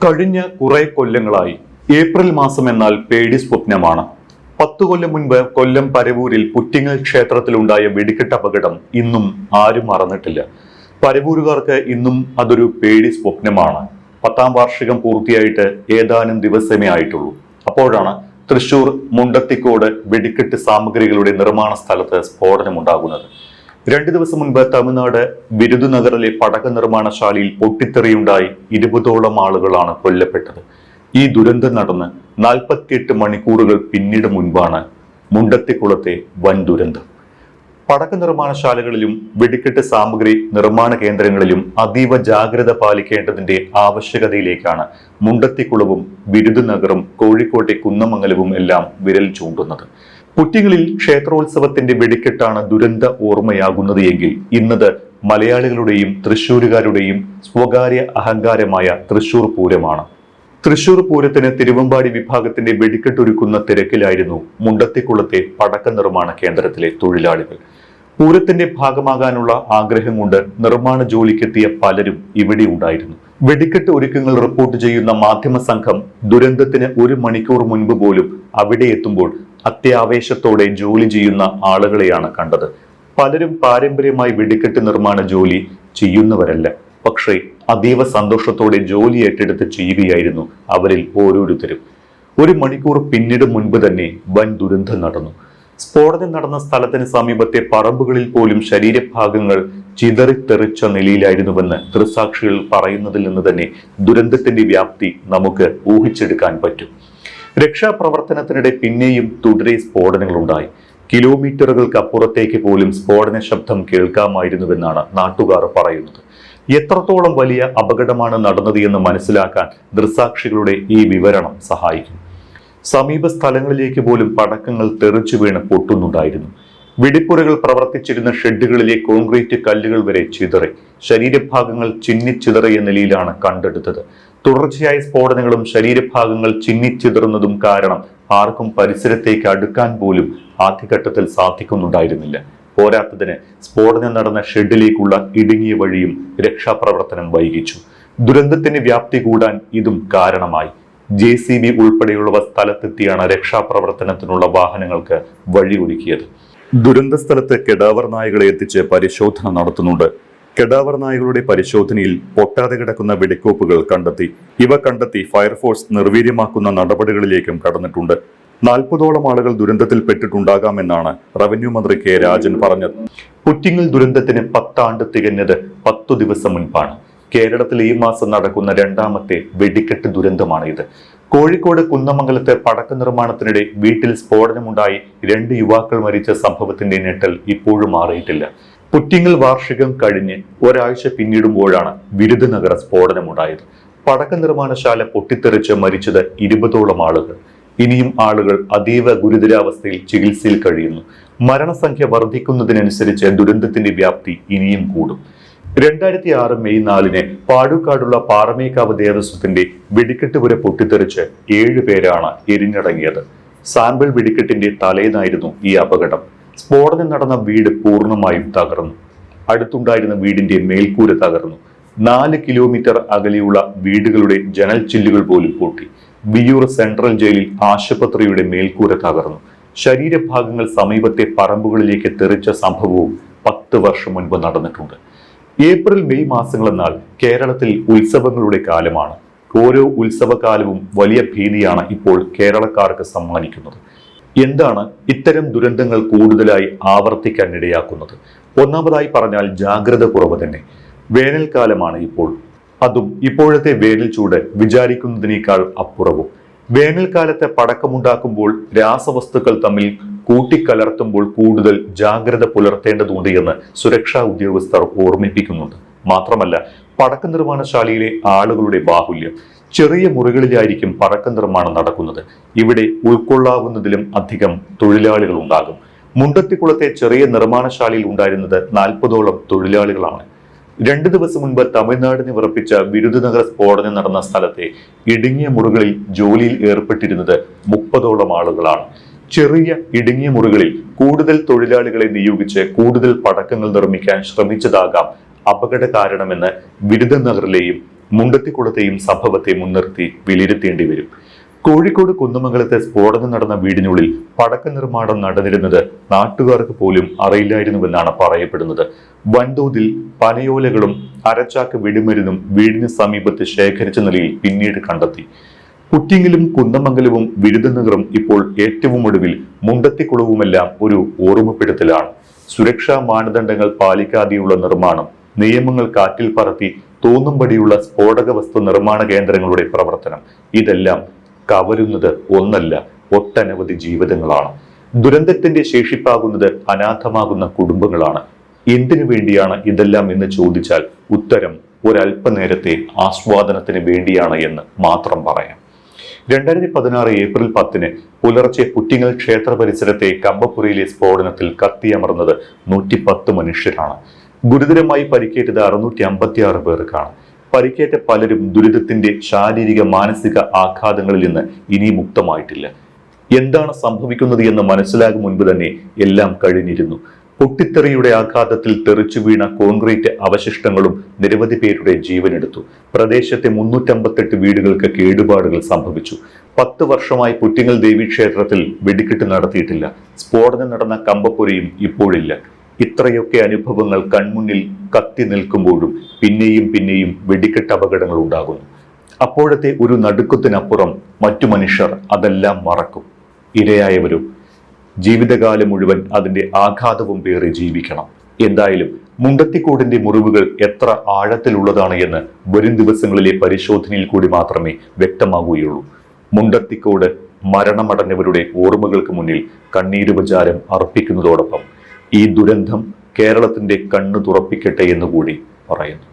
കഴിഞ്ഞ കുറെ കൊല്ലങ്ങളായി ഏപ്രിൽ മാസം എന്നാൽ പേടി സ്വപ്നമാണ്. 10 കൊല്ലം മുൻപ് കൊല്ലം പരവൂരിൽ പുറ്റിങ്ങൽ ക്ഷേത്രത്തിലുണ്ടായ വെടിക്കെട്ട് അപകടം ഇന്നും ആരും മറന്നിട്ടില്ല. പരവൂരുകാർക്ക് ഇന്നും അതൊരു പേടി സ്വപ്നമാണ്. 10ാം വാർഷികം പൂർത്തിയായിട്ട് ഏതാനും ദിവസമേ ആയിട്ടുള്ളൂ. അപ്പോഴാണ് തൃശൂർ മുണ്ടത്തിക്കോട് വെടിക്കെട്ട് സാമഗ്രികളുടെ നിർമ്മാണ സ്ഥലത്ത് സ്ഫോടനമുണ്ടാകുന്നത്. 2 ദിവസം മുൻപ് തമിഴ്നാട് വിരുദുനഗറിലെ പടക്ക നിർമ്മാണശാലയിൽ പൊട്ടിത്തെറിയുണ്ടായി 20ഓളം ആളുകളാണ് കൊല്ലപ്പെട്ടത്. ഈ ദുരന്തം നടന്ന് 48 മണിക്കൂറുകൾ പിന്നീട് മുൻപാണ് മുണ്ടത്തിക്കുളത്തെ വൻ ദുരന്തം. പടക്ക നിർമ്മാണശാലകളിലും വെടിക്കെട്ട് സാമഗ്രി നിർമ്മാണ കേന്ദ്രങ്ങളിലും അതീവ ജാഗ്രത പാലിക്കേണ്ടതിന്റെ ആവശ്യകതയിലേക്കാണ് മുണ്ടത്തിക്കുളവും വിരുദുനഗറും കോഴിക്കോട്ടെ കുന്നമംഗലവും എല്ലാം വിരൽ ചൂണ്ടുന്നത്. പുറ്റിങ്ങലിൽ ക്ഷേത്രോത്സവത്തിന്റെ വെടിക്കെട്ടാണ് ദുരന്ത ഓർമ്മയാകുന്നത് എങ്കിൽ ഇന്നത് മലയാളികളുടെയും തൃശ്ശൂരുകാരുടെയും സ്വകാര്യ അഹങ്കാരമായ തൃശൂർ പൂരമാണ്. തൃശൂർ പൂരത്തിന് തിരുവമ്പാടി വിഭാഗത്തിന്റെ വെടിക്കെട്ടൊരുക്കുന്ന തിരക്കിലായിരുന്നു മുണ്ടത്തിക്കുളത്തെ പടക്ക നിർമ്മാണ കേന്ദ്രത്തിലെ തൊഴിലാളികൾ. പൂരത്തിന്റെ ഭാഗമാകാനുള്ള ആഗ്രഹം കൊണ്ട് നിർമ്മാണ ജോലിക്കെത്തിയ പലരും ഇവിടെ ഉണ്ടായിരുന്നു. വെടിക്കെട്ട് ഒരുക്കങ്ങൾ റിപ്പോർട്ട് ചെയ്യുന്ന മാധ്യമ സംഘം ദുരന്തത്തിന് 1 മണിക്കൂർ മുൻപ് പോലും അവിടെ എത്തുമ്പോൾ അത്യാവേശത്തോടെ ജോലി ചെയ്യുന്ന ആളുകളെയാണ് കണ്ടത്. പലരും പാരമ്പര്യമായി വെടിക്കെട്ട് നിർമ്മാണ ജോലി ചെയ്യുന്നവരല്ല, പക്ഷേ അതീവ സന്തോഷത്തോടെ ജോലി ഏറ്റെടുത്ത് ചെയ്യുകയായിരുന്നു അവരിൽ ഓരോരുത്തരും. 1 മണിക്കൂർ പിന്നീട് മുൻപ് തന്നെ വൻ ദുരന്തം നടന്നു. സ്ഫോടനം നടന്ന സ്ഥലത്തിന് സമീപത്തെ പറമ്പുകളിൽ പോലും ശരീരഭാഗങ്ങൾ ചിതറിത്തെറിച്ച നിലയിലായിരുന്നുവെന്ന് ദൃക്സാക്ഷികൾ പറയുന്നതിൽ നിന്ന് തന്നെ ദുരന്തത്തിന്റെ വ്യാപ്തി നമുക്ക് ഊഹിച്ചെടുക്കാൻ പറ്റും. രക്ഷാപ്രവർത്തനത്തിനിടെ പിന്നെയും തുടരെ സ്ഫോടനങ്ങളുണ്ടായി. കിലോമീറ്ററുകൾക്ക് അപ്പുറത്തേക്ക് പോലും സ്ഫോടന ശബ്ദം കേൾക്കാമായിരുന്നുവെന്നാണ് നാട്ടുകാർ പറയുന്നത്. എത്രത്തോളം വലിയ അപകടമാണ് നടന്നത് എന്ന് മനസ്സിലാക്കാൻ ദൃക്സാക്ഷികളുടെ ഈ വിവരണം സഹായിക്കും. സമീപ സ്ഥലങ്ങളിലേക്ക് പോലും പടക്കങ്ങൾ തെറിച്ചു വീണ് പൊട്ടുന്നുണ്ടായിരുന്നു. വെടിപ്പുരകൾ പ്രവർത്തിച്ചിരുന്ന ഷെഡുകളിലെ കോൺക്രീറ്റ് കല്ലുകൾ വരെ ചിതറി. ശരീരഭാഗങ്ങൾ ചിന്നിച്ചിതറിയ നിലയിലാണ് കണ്ടെടുത്തത്. തുടർച്ചയായ സ്ഫോടനങ്ങളും ശരീരഭാഗങ്ങൾ ചിന്നിച്ചിതറുന്നതും കാരണം ആർക്കും പരിസരത്തേക്ക് അടുക്കാൻ പോലും ആദ്യഘട്ടത്തിൽ സാധിക്കുന്നുണ്ടായിരുന്നില്ല. പോരാത്തതിന് സ്ഫോടനം നടന്ന ഷെഡിലേക്കുള്ള ഇടുങ്ങിയ വഴിയും രക്ഷാപ്രവർത്തനം വൈകിച്ചു. ദുരന്തത്തിന് വ്യാപ്തി കൂടാൻ ഇതും കാരണമായി. JCB ഉൾപ്പെടെയുള്ളവ സ്ഥലത്തെത്തിയാണ് രക്ഷാപ്രവർത്തനത്തിനുള്ള വാഹനങ്ങൾക്ക് വഴിയൊരുക്കിയത്. ദുരന്ത സ്ഥലത്ത് കെടാവർ നായകളെ എത്തിച്ച് പരിശോധന നടത്തുന്നുണ്ട്. കെടാവർ നായകളുടെ പരിശോധനയിൽ പൊട്ടാതെ കിടക്കുന്ന വെടിക്കോപ്പുകൾ കണ്ടെത്തി. ഇവ കണ്ടെത്തി ഫയർഫോഴ്സ് നിർവീര്യമാക്കുന്ന നടപടികളിലേക്കും കടന്നിട്ടുണ്ട്. 40ഓളം ആളുകൾ ദുരന്തത്തിൽ പെട്ടിട്ടുണ്ടാകാമെന്നാണ് റവന്യൂ മന്ത്രി K. രാജൻ പറഞ്ഞത്. പുറ്റിങ്ങൽ ദുരന്തത്തിന് 10 ആണ്ട് തികഞ്ഞത് 10 ദിവസം മുൻപാണ്. കേരളത്തിൽ ഈ മാസം നടക്കുന്ന 2ാമത്തെ വെടിക്കെട്ട് ദുരന്തമാണ് ഇത്. കോഴിക്കോട് കുന്നമംഗലത്തെ പടക്ക നിർമ്മാണത്തിനിടെ വീട്ടിൽ സ്ഫോടനമുണ്ടായി 2 യുവാക്കൾ മരിച്ച സംഭവത്തിന്റെ ഞെട്ടൽ ഇപ്പോഴും മാറിയിട്ടില്ല. പുറ്റിങ്ങൽ വാർഷികം കഴിഞ്ഞ് ഒരാഴ്ച പിന്നിടുമ്പോഴാണ് വിരുദുനഗർ സ്ഫോടനമുണ്ടായത്. പടക്ക നിർമ്മാണശാല പൊട്ടിത്തെറിച്ച് മരിച്ചത് 20ഓളം ആളുകൾ. ഇനിയും ആളുകൾ അതീവ ഗുരുതരാവസ്ഥയിൽ ചികിത്സയിൽ കഴിയുന്നു. മരണസംഖ്യ വർദ്ധിക്കുന്നതിനനുസരിച്ച് ദുരന്തത്തിന്റെ വ്യാപ്തി ഇനിയും കൂടും. 2006 മെയ് 4-ന് പാടുക്കാടുള്ള പാറമേക്കാവ് ദേവസ്വത്തിന്റെ വെടിക്കെട്ടുപുര പൊട്ടിത്തെറിച്ച് 7 പേരാണ് എരിഞ്ഞടങ്ങിയത്. സാമ്പിൾ വെടിക്കെട്ടിന്റെ തലേന്നായിരുന്നു ഈ അപകടം. സ്ഫോടനം നടന്ന വീട് പൂർണ്ണമായും തകർന്നു. അടുത്തുണ്ടായിരുന്ന വീടിന്റെ മേൽക്കൂര തകർന്നു. 4 കിലോമീറ്റർ അകലെയുള്ള വീടുകളുടെ ജനൽ ചില്ലുകൾ പോലും പൊട്ടി. വിയ്യൂർ സെൻട്രൽ ജയിലിൽ ആശുപത്രിയുടെ മേൽക്കൂര തകർന്നു. ശരീരഭാഗങ്ങൾ സമീപത്തെ പറമ്പുകളിലേക്ക് തെറിച്ച സംഭവവും 10 വർഷം മുൻപ് നടന്നിട്ടുണ്ട്. ഏപ്രിൽ മെയ് മാസങ്ങളെന്നാൽ കേരളത്തിൽ ഉത്സവങ്ങളുടെ കാലമാണ്. ഓരോ ഉത്സവകാലവും വലിയ ഭീതിയാണ് ഇപ്പോൾ കേരളക്കാർക്ക് സമ്മാനിക്കുന്നത്. എന്താണ് ഇത്തരം ദുരന്തങ്ങൾ കൂടുതലായി ആവർത്തിക്കാൻ ഇടയാക്കുന്നത്? ഒന്നാമതായി പറഞ്ഞാൽ ജാഗ്രത കുറവ് തന്നെ. വേനൽക്കാലമാണ് ഇപ്പോൾ. അതും ഇപ്പോഴത്തെ വേനൽ ചൂട് വിചാരിക്കുന്നതിനേക്കാൾ അപ്പുറവും. വേനൽക്കാലത്തെ പടക്കമുണ്ടാക്കുമ്പോൾ രാസവസ്തുക്കൾ തമ്മിൽ കൂട്ടിക്കലർത്തുമ്പോൾ കൂടുതൽ ജാഗ്രത പുലർത്തേണ്ടതുണ്ട് എന്ന് സുരക്ഷാ ഉദ്യോഗസ്ഥർ ഓർമ്മിപ്പിക്കുന്നുണ്ട്. മാത്രമല്ല, പടക്ക നിർമ്മാണശാലയിലെ ആളുകളുടെ ബാഹുല്യം. ചെറിയ മുറികളിലായിരിക്കും പടക്ക നിർമ്മാണം നടക്കുന്നത്. ഇവിടെ ഉൾക്കൊള്ളാവുന്നതിലും അധികം തൊഴിലാളികൾ ഉണ്ടാകും. മുണ്ടത്തിക്കുളത്തെ ചെറിയ നിർമ്മാണശാലയിൽ ഉണ്ടായിരുന്നത് 40ഓളം തൊഴിലാളികളാണ്. 2 ദിവസം മുൻപ് തമിഴ്നാടിനെ വിറപ്പിച്ച വിരുദുനഗർ സ്ഫോടനം നടന്ന സ്ഥലത്തെ ഇടുങ്ങിയ മുറികളിൽ ജോലിയിൽ ഏർപ്പെട്ടിരുന്നത് 30ഓളം ആളുകളാണ്. ചെറിയ ഇടുങ്ങിയ മുറികളിൽ കൂടുതൽ തൊഴിലാളികളെ നിയോഗിച്ച് കൂടുതൽ പടക്കങ്ങൾ നിർമ്മിക്കാൻ ശ്രമിച്ചതാകാം അപകട കാരണമെന്ന് വിരുദുനഗറിലെയും മുണ്ടത്തിക്കുളത്തെയും സംഭവത്തെ മുൻനിർത്തി വിലയിരുത്തേണ്ടി വരും. കോഴിക്കോട് കുന്നമംഗലത്തെ സ്ഫോടനം നടന്ന വീടിനുള്ളിൽ പടക്ക നിർമ്മാണം നടന്നിരുന്നത് നാട്ടുകാർക്ക് പോലും അറിയില്ലായിരുന്നുവെന്നാണ് പറയപ്പെടുന്നത്. വൻതോതിൽ പനയോലകളും അരച്ചാക്ക് വെടിമരുന്നും വീടിന് സമീപത്ത് ശേഖരിച്ച നിലയിൽ പിന്നീട് കണ്ടെത്തി. പുറ്റിങ്ങിലും കുന്നമംഗലവും വിരുദ്ധനഗറും ഇപ്പോൾ ഏറ്റവും ഒടുവിൽ മുണ്ടത്തിക്കുളവുമെല്ലാം ഒരു ഓർമ്മപ്പെടുത്തലാണ്. സുരക്ഷാ മാനദണ്ഡങ്ങൾ പാലിക്കാതെയുള്ള നിർമ്മാണം, നിയമങ്ങൾ കാറ്റിൽ പറത്തി തോന്നുംപടിയുള്ള സ്ഫോടക വസ്തു നിർമ്മാണ കേന്ദ്രങ്ങളുടെ പ്രവർത്തനം, ഇതെല്ലാം കവരുന്നത് ഒന്നല്ല ഒട്ടനവധി ജീവിതങ്ങളാണ്. ദുരന്തത്തിന്റെ ശേഷിപ്പാകുന്നത് അനാഥമാകുന്ന കുടുംബങ്ങളാണ്. എന്തിനു വേണ്ടിയാണ് ഇതെല്ലാം എന്ന് ചോദിച്ചാൽ ഉത്തരം ഒരല്പനേരത്തെ ആസ്വാദനത്തിന് വേണ്ടിയാണ് എന്ന് മാത്രം പറയാം. 2016 ഏപ്രിൽ 10 പുലർച്ചെ പുറ്റിങ്ങൽ ക്ഷേത്ര പരിസരത്തെ കമ്പപ്പുരയിലെ സ്ഫോടനത്തിൽ കത്തിയമർന്നത് 110 മനുഷ്യരാണ്. ഗുരുതരമായി പരിക്കേറ്റത് 656 പേർക്കാണ്. പരിക്കേറ്റ പലരും ദുരിതത്തിന്റെ ശാരീരിക മാനസിക ആഘാതങ്ങളിൽ നിന്ന് ഇനി മുക്തമായിട്ടില്ല. എന്താണ് സംഭവിക്കുന്നത് എന്ന് മനസ്സിലാകും മുൻപ് തന്നെ എല്ലാം കഴിഞ്ഞിരുന്നു. പൊട്ടിത്തെറിയുടെ ആഘാതത്തിൽ തെറിച്ചു വീണ കോൺക്രീറ്റ് അവശിഷ്ടങ്ങളും നിരവധി പേരുടെ ജീവനെടുത്തു. പ്രദേശത്തെ 358 വീടുകൾക്ക് കേടുപാടുകൾ സംഭവിച്ചു. 10 വർഷമായി പുറ്റിങ്ങൽ ദേവീക്ഷേത്രത്തിൽ വെടിക്കെട്ട് നടത്തിയിട്ടില്ല. സ്ഫോടനം നടന്ന കമ്പപ്പുരയും ഇപ്പോഴില്ല. ഇത്രയൊക്കെ അനുഭവങ്ങൾ കൺമുന്നിൽ കത്തി നിൽക്കുമ്പോഴും പിന്നെയും വെടിക്കെട്ട് അപകടങ്ങൾ ഉണ്ടാകുന്നു. അപ്പോഴത്തെ ഒരു നടുക്കത്തിനപ്പുറം മറ്റു മനുഷ്യർ അതെല്ലാം മറക്കും. ഇരയായവരോ ജീവിതകാലം മുഴുവൻ അതിന്റെ ആഘാതവും പേറി ജീവിക്കണം. എന്തായാലും മുണ്ടത്തിക്കോടിന്റെ മുറിവുകൾ എത്ര ആഴത്തിലുള്ളതാണ് എന്ന് വരും ദിവസങ്ങളിലെ പരിശോധനയിൽ കൂടി മാത്രമേ വ്യക്തമാകുകയുള്ളൂ. മുണ്ടത്തിക്കോട് മരണമടഞ്ഞവരുടെ ഓർമ്മകൾക്ക് മുന്നിൽ കണ്ണീരുപചാരം അർപ്പിക്കുന്നതോടൊപ്പം ഈ ദുരന്തം കേരളത്തിന്റെ കണ്ണു തുറപ്പിക്കട്ടെ എന്നുകൂടി പറയുന്നു.